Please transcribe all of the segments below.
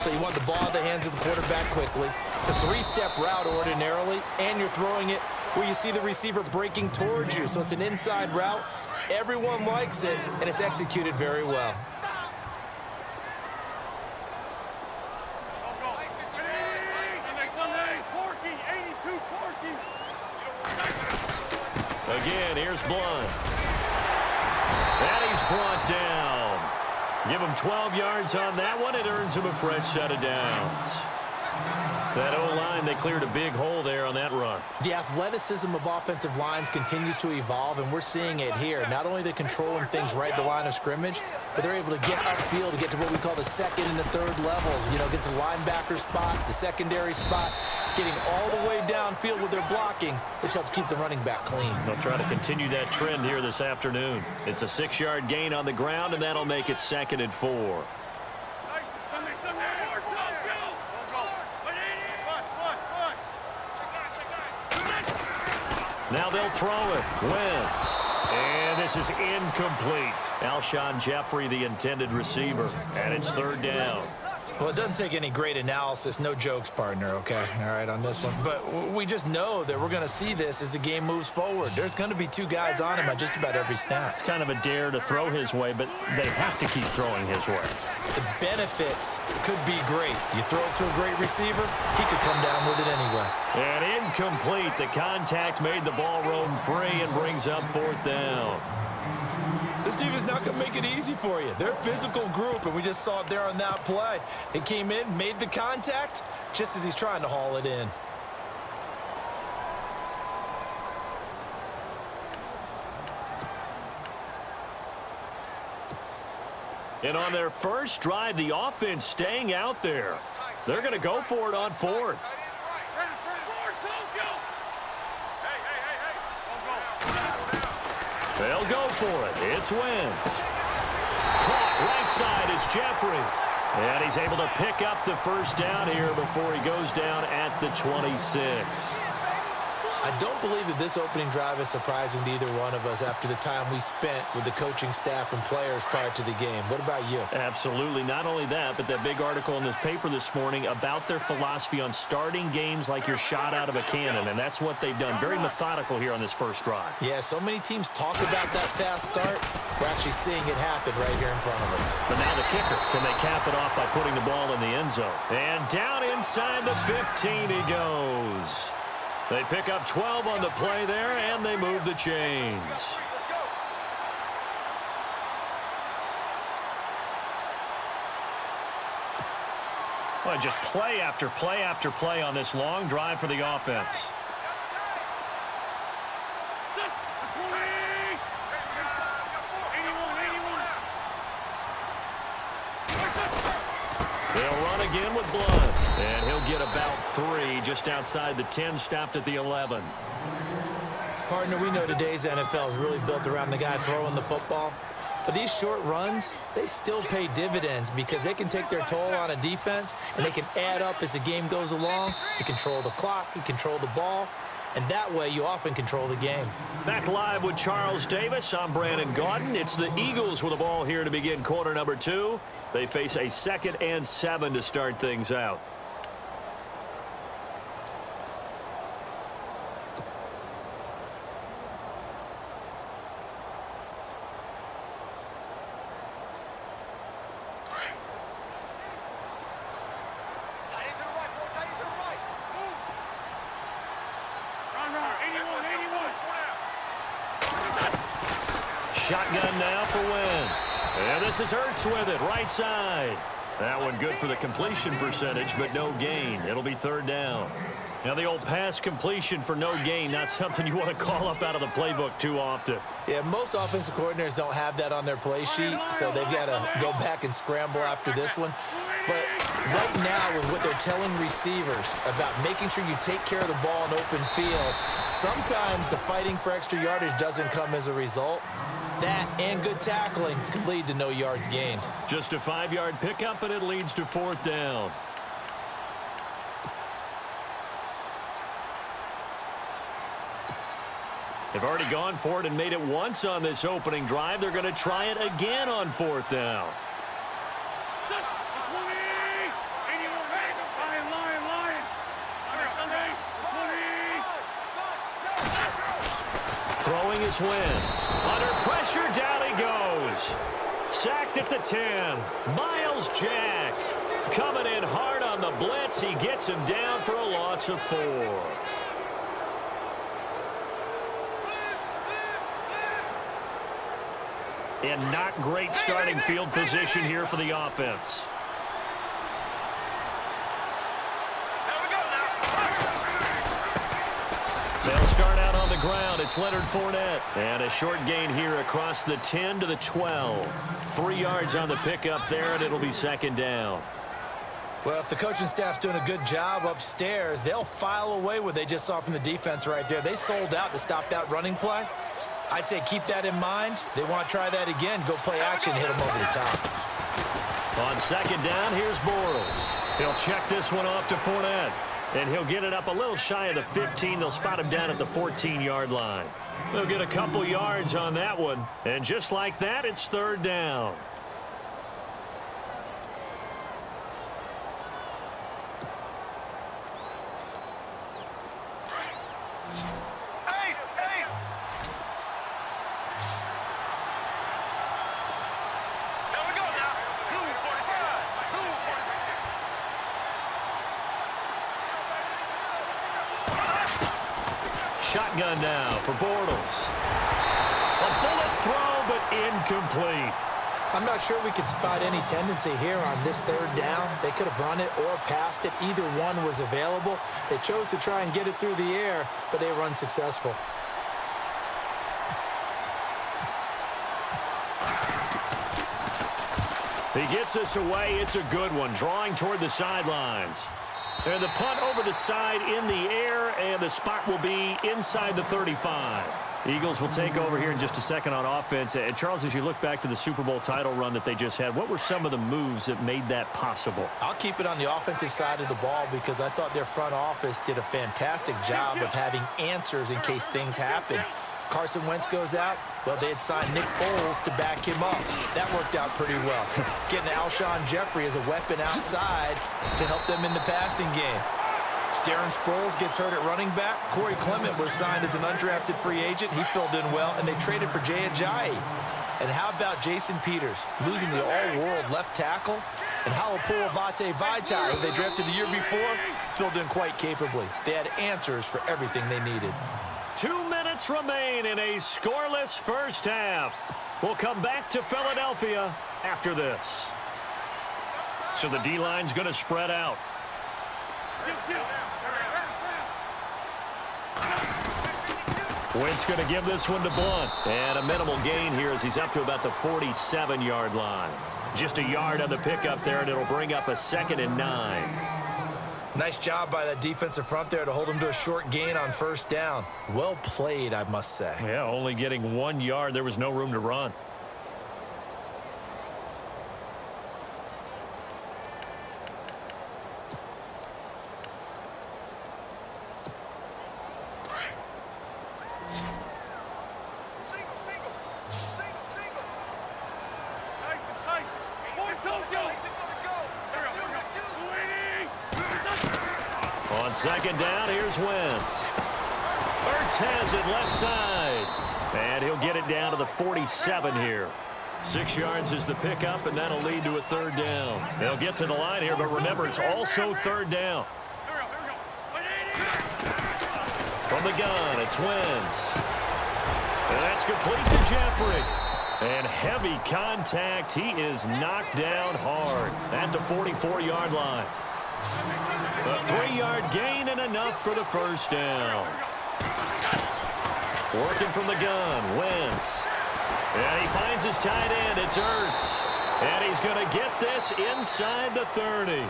so you want the ball in the hands of the quarterback quickly. It's a three-step route ordinarily, and you're throwing it where you see the receiver breaking towards you. So it's an inside route. Everyone likes it, and it's executed very well. Again, here's Blunt. And he's brought down. Give him 12 yards on that one. It earns him a fresh set of downs. That O-line, they cleared a big hole there on that run. The athleticism of offensive lines continues to evolve, and we're seeing it here. Not only are they controlling things right at the line of scrimmage, but they're able to get upfield to get to what we call the second and the third levels. You know, get to the linebacker spot, the secondary spot, getting all the way downfield with their blocking, which helps keep the running back clean. They'll try to continue that trend here this afternoon. It's a 6-yard gain on the ground, and that'll make it 2nd and 4. Now they'll throw it. Wentz. And this is incomplete. Alshon Jeffrey, the intended receiver. And it's 3rd down. Well, it doesn't take any great analysis. No jokes, partner, okay? All right, on this one. But we just know that we're going to see this as the game moves forward. There's going to be 2 guys on him at just about every snap. It's kind of a dare to throw his way, but they have to keep throwing his way. The benefits could be great. You throw it to a great receiver, he could come down with it anyway. And incomplete. The contact made the ball roam free and brings up 4th down. This team is not going to make it easy for you. They're a physical group, and we just saw it there on that play. It came in, made the contact, just as he's trying to haul it in. And on their first drive, the offense staying out there. They're going to go for it on 4th. They'll go for it. It's Wentz. Caught right side is Jeffrey. And he's able to pick up the first down here before he goes down at the 26. I don't believe that this opening drive is surprising to either one of us after the time we spent with the coaching staff and players prior to the game. What about you? Absolutely. Not only that, but that big article in this paper this morning about their philosophy on starting games like you're shot out of a cannon, and that's what they've done. Very methodical here on this first drive. Yeah, so many teams talk about that fast start. We're actually seeing it happen right here in front of us. But now the kicker. Can they cap it off by putting the ball in the end zone? And down inside the 15 he goes. They pick up 12 on the play there, and they move the chains. Well, just play after play after play on this long drive for the offense. They'll run again with Blunt. And he'll get about 3 just outside the 10, stopped at the 11. Partner, we know today's NFL is really built around the guy throwing the football. But these short runs, they still pay dividends because they can take their toll on a defense, and they can add up as the game goes along. You control the clock, you control the ball, and that way you often control the game. Back live with Charles Davis. I'm Brandon Gaudin. It's the Eagles with the ball here to begin quarter number 2. They face a 2nd and 7 to start things out. Shotgun now for Wentz. And this is Ertz with it, right side. That one good for the completion percentage, but no gain. It'll be 3rd down. Now the old pass completion for no gain, not something you want to call up out of the playbook too often. Yeah, most offensive coordinators don't have that on their play sheet, so they've got to go back and scramble after this one. But right now, with what they're telling receivers about making sure you take care of the ball in open field, sometimes the fighting for extra yardage doesn't come as a result. That and good tackling could lead to no yards gained. Just a 5-yard pickup, and it leads to 4th down. They've already gone for it and made it once on this opening drive. They're going to try it again on 4th down. Throwing his Wentz. Under pressure, down he goes. Sacked at the 10. Miles Jack coming in hard on the blitz. He gets him down for a loss of 4. And not great starting field position here for the offense. They'll start out on the ground. It's Leonard Fournette. And a short gain here across the 10 to the 12. 3 yards on the pickup there, and it'll be second down. Well, if the coaching staff's doing a good job upstairs, they'll file away what they just saw from the defense right there. They sold out to stop that running play. I'd say keep that in mind. They want to try that again. Go play action, hit them over the top. On second down, here's Bortles. He'll check this one off to Fournette. And he'll get it up a little shy of the 15. They'll spot him down at the 14-yard line. They'll get a couple yards on that one. And just like that, it's third down. Shotgun now for Bortles. A bullet throw, but incomplete. I'm not sure we could spot any tendency here on this third down. They could have run it or passed it. Either one was available. They chose to try and get it through the air, but they were unsuccessful. He gets us away. It's a good one, drawing toward the sidelines. And the punt over the side in the air, and the spot will be inside the 35. Eagles will take over here in just a second on offense. And Charles, as you look back to the Super Bowl title run that they just had, what were some of the moves that made that possible? I'll keep it on the offensive side of the ball because I thought their front office did a fantastic job of having answers in case things happen. Carson Wentz goes out. Well, they had signed Nick Foles to back him up. That worked out pretty well. Getting Alshon Jeffrey as a weapon outside to help them in the passing game. Darren Sproles gets hurt at running back. Corey Clement was signed as an undrafted free agent. He filled in well, and they traded for Jay Ajayi. And how about Jason Peters losing the all-world left tackle? And Halapua Vitae, who they drafted the year before, filled in quite capably. They had answers for everything they needed. 2 minutes remain in a scoreless first half. We'll come back to Philadelphia after this. So the D-line's going to spread out. Wentz going to give this one to Blunt. And a minimal gain here as he's up to about the 47-yard line. Just a yard on the pickup there, and it'll bring up a 2nd and 9. Nice job by that defensive front there to hold him to a short gain on first down. Well played, I must say. Yeah, only getting 1 yard. There was no room to run. On second down, here's Wentz. Ertz has it left side. And he'll get it down to the 47 here. 6 yards is the pickup, and that'll lead to a third down. They'll get to the line here, but remember, it's also third down. From the gun, it's Wentz. And that's complete to Jeffrey. And heavy contact. He is knocked down hard at the 44-yard line. A 3-yard gain and enough for the first down. Working from the gun, Wentz. And he finds his tight end. It's Ertz. And he's going to get this inside the 30.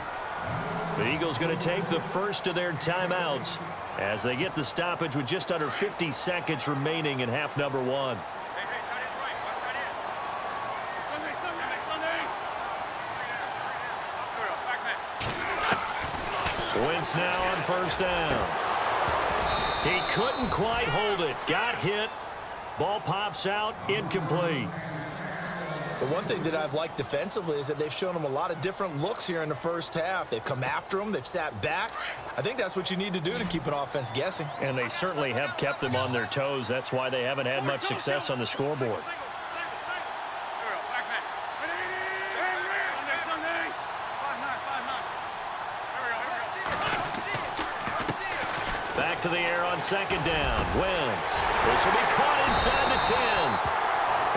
The Eagles going to take the first of their timeouts as they get the stoppage with just under 50 seconds remaining in half number 1. Wentz now on first down. He couldn't quite hold it. Got hit. Ball pops out. Incomplete. But one thing that I've liked defensively is that they've shown them a lot of different looks here in the first half. They've come after them. They've sat back. I think that's what you need to do to keep an offense guessing. And they certainly have kept them on their toes. That's why they haven't had much success on the scoreboard. Back to the air on second down. Wentz. This will be caught inside the 10.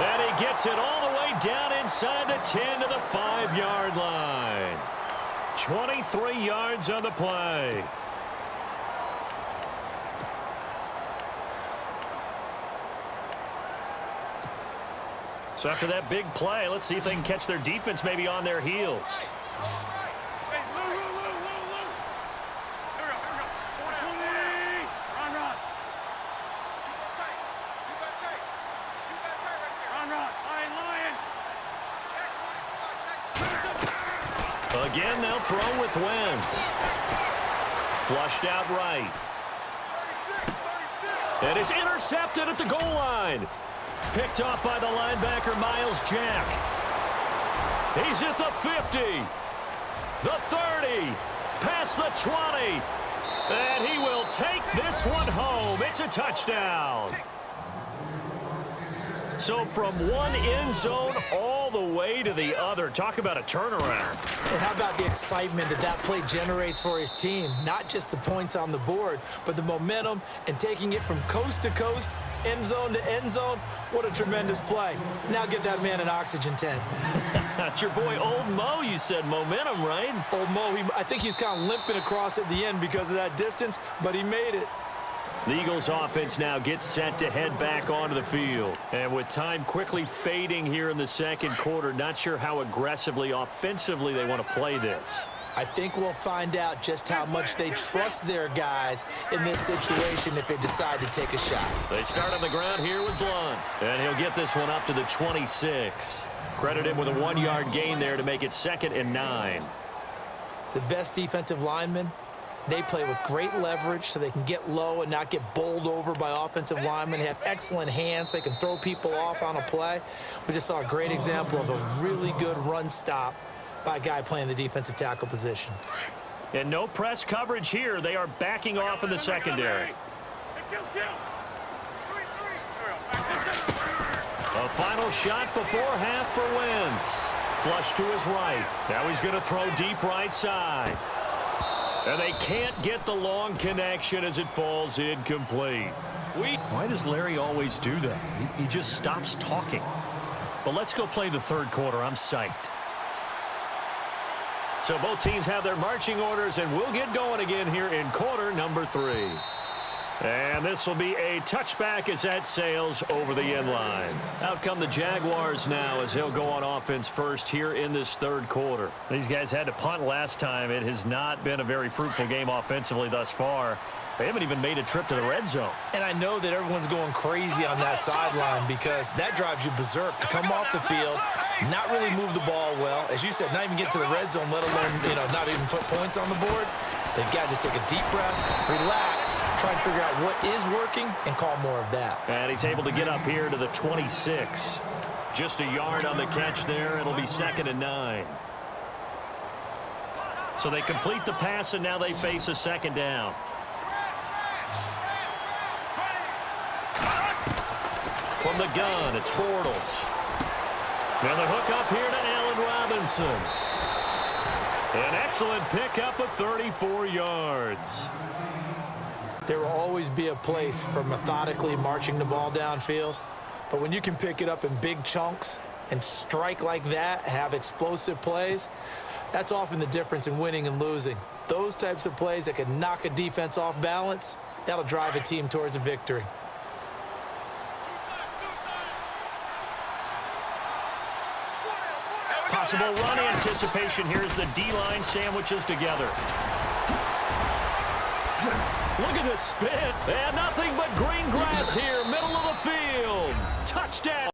And he gets it all the way down inside the 10 to the 5-yard line. 23 yards on the play. So after that big play, let's see if they can catch their defense maybe on their heels. Again, they'll throw with Wentz. Flushed out right. And it's intercepted at the goal line. Picked off by the linebacker, Miles Jack. He's at the 50. The 30. Past the 20. And he will take this one home. It's a touchdown. So from one end zone all the way to the other. Talk about a turnaround. And how about the excitement that that play generates for his team? Not just the points on the board, but the momentum and taking it from coast to coast, end zone to end zone. What a tremendous play. Now get that man an oxygen tent. That's your boy Old Mo. You said momentum, right? Old Mo, I think he's kind of limping across at the end because of that distance, but he made it. The Eagles offense now gets set to head back onto the field. And with time quickly fading here in the second quarter, not sure how aggressively, offensively they want to play this. I think we'll find out just how much they trust their guys in this situation if they decide to take a shot. They start on the ground here with Blunt. And he'll get this one up to the 26. Credit him with a 1-yard gain there to make it 2nd and 9. The best defensive linemen, they play with great leverage so they can get low and not get bowled over by offensive linemen. They have excellent hands. They can throw people off on a play. We just saw a great example of a really good run stop by a guy playing the defensive tackle position. And no press coverage here. They are backing off in the secondary. A final shot before half for Wentz. Flush to his right. Now he's going to throw deep right side. And they can't get the long connection as it falls incomplete. Why does Larry always do that? He just stops talking. But let's go play the third quarter. I'm psyched. So both teams have their marching orders, and we'll get going again here in quarter number 3. And this will be a touchback as that sails over the end line. Out come the Jaguars now as they'll go on offense first here in this third quarter. These guys had to punt last time. It has not been a very fruitful game offensively thus far. They haven't even made a trip to the red zone. And I know that everyone's going crazy on that sideline because that drives you berserk to come off the field, not really move the ball well. As you said, not even get to the red zone, let alone, not even put points on the board. They've got to just take a deep breath, relax, try and figure out what is working, and call more of that. And he's able to get up here to the 26. Just a yard on the catch there. It'll be 2nd and 9. So they complete the pass, and now they face a 2nd down. From the gun, it's Bortles. Now the hook up here to Allen Robinson. An excellent pickup of 34 yards. There will always be a place for methodically marching the ball downfield. But when you can pick it up in big chunks and strike like that, have explosive plays, that's often the difference in winning and losing. Those types of plays that can knock a defense off balance, that'll drive a team towards a victory. Possible run anticipation. Here's the D-line sandwiches together. Look at this spin. And nothing but green grass here, middle of the field. Touchdown.